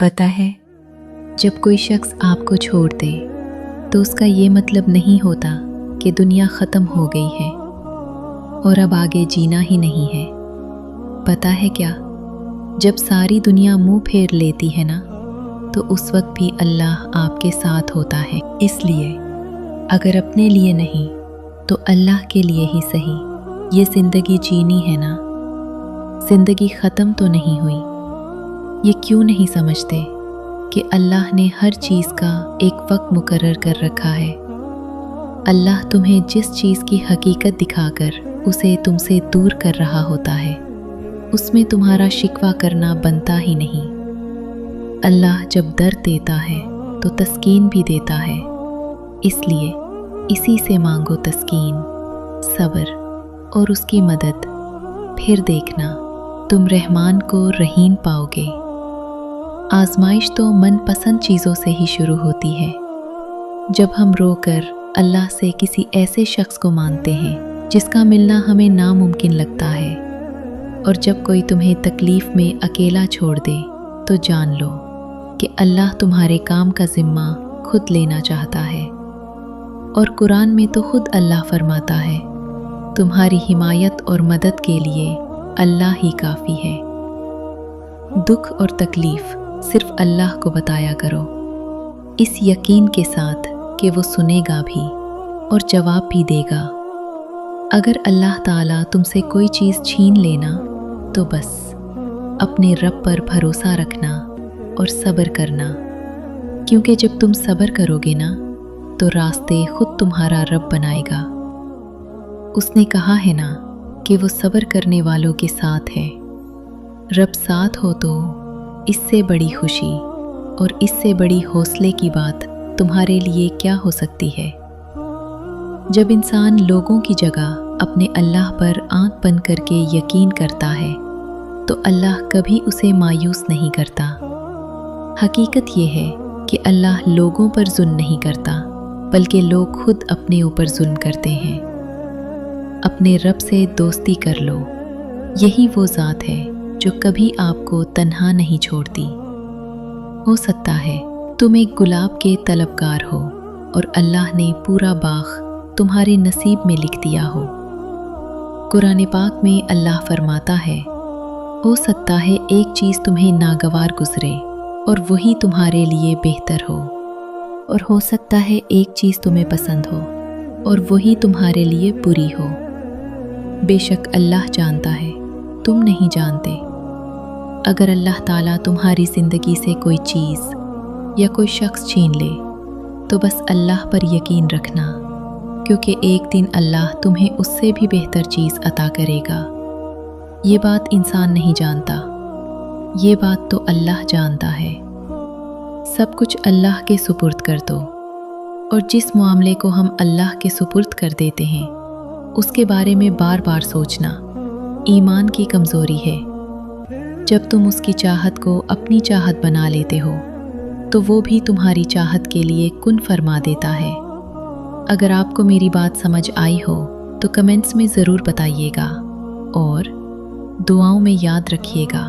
पता है, जब कोई शख्स आपको छोड़ दे तो उसका ये मतलब नहीं होता कि दुनिया ख़त्म हो गई है और अब आगे जीना ही नहीं है। पता है क्या, जब सारी दुनिया मुंह फेर लेती है ना, तो उस वक्त भी अल्लाह आपके साथ होता है। इसलिए अगर अपने लिए नहीं तो अल्लाह के लिए ही सही ये ज़िंदगी जीनी है ना। ज़िंदगी ख़त्म तो नहीं हुई। ये क्यों नहीं समझते कि अल्लाह ने हर चीज़ का एक वक्त मुकर्रर कर रखा है। अल्लाह तुम्हें जिस चीज़ की हकीकत दिखाकर उसे तुमसे दूर कर रहा होता है, उसमें तुम्हारा शिकवा करना बनता ही नहीं। अल्लाह जब दर्द देता है तो तस्कीन भी देता है, इसलिए इसी से मांगो तस्कीन, सब्र और उसकी मदद। फिर देखना तुम रहमान को रहीम पाओगे। आजमाइश तो मनपसंद चीज़ों से ही शुरू होती है। जब हम रोकर अल्लाह से किसी ऐसे शख्स को मानते हैं जिसका मिलना हमें नामुमकिन लगता है, और जब कोई तुम्हें तकलीफ़ में अकेला छोड़ दे तो जान लो कि अल्लाह तुम्हारे काम का ज़िम्मा खुद लेना चाहता है। और कुरान में तो खुद अल्लाह फरमाता है, तुम्हारी हिमायत और मदद के लिए अल्लाह ही काफ़ी है। दुख और तकलीफ़ सिर्फ अल्लाह को बताया करो, इस यकीन के साथ कि वो सुनेगा भी और जवाब भी देगा। अगर अल्लाह ताला तुमसे कोई चीज़ छीन लेना तो बस अपने रब पर भरोसा रखना और सब्र करना, क्योंकि जब तुम सब्र करोगे ना तो रास्ते खुद तुम्हारा रब बनाएगा। उसने कहा है ना कि वो सब्र करने वालों के साथ है। रब साथ हो तो इससे बड़ी खुशी और इससे बड़ी हौसले की बात तुम्हारे लिए क्या हो सकती है। जब इंसान लोगों की जगह अपने अल्लाह पर आंख बंद करके यकीन करता है तो अल्लाह कभी उसे मायूस नहीं करता। हकीकत ये है कि अल्लाह लोगों पर जुल्म नहीं करता, बल्कि लोग खुद अपने ऊपर जुल्म करते हैं। अपने रब से दोस्ती कर लो, यही वो ज़ात है जो कभी आपको तन्हा नहीं छोड़ती। हो सकता है तुम एक गुलाब के तलबगार हो और अल्लाह ने पूरा बाग तुम्हारे नसीब में लिख दिया हो। कुरान पाक में अल्लाह फरमाता है, हो सकता है एक चीज़ तुम्हें नागवार गुजरे और वही तुम्हारे लिए बेहतर हो, और हो सकता है एक चीज़ तुम्हें पसंद हो और वही तुम्हारे लिए बुरी हो। बेशक अल्लाह जानता है, तुम नहीं जानते। अगर अल्लाह ताला तुम्हारी ज़िंदगी से कोई चीज़ या कोई शख्स छीन ले तो बस अल्लाह पर यकीन रखना, क्योंकि एक दिन अल्लाह तुम्हें उससे भी बेहतर चीज़ अता करेगा। ये बात इंसान नहीं जानता, ये बात तो अल्लाह जानता है। सब कुछ अल्लाह के सुपुर्द कर दो, और जिस मामले को हम अल्लाह के सुपुर्द कर देते हैं उसके बारे में बार बार सोचना ईमान की कमज़ोरी है। जब तुम उसकी चाहत को अपनी चाहत बना लेते हो तो वो भी तुम्हारी चाहत के लिए कुन फरमा देता है। अगर आपको मेरी बात समझ आई हो तो कमेंट्स में ज़रूर बताइएगा और दुआओं में याद रखिएगा।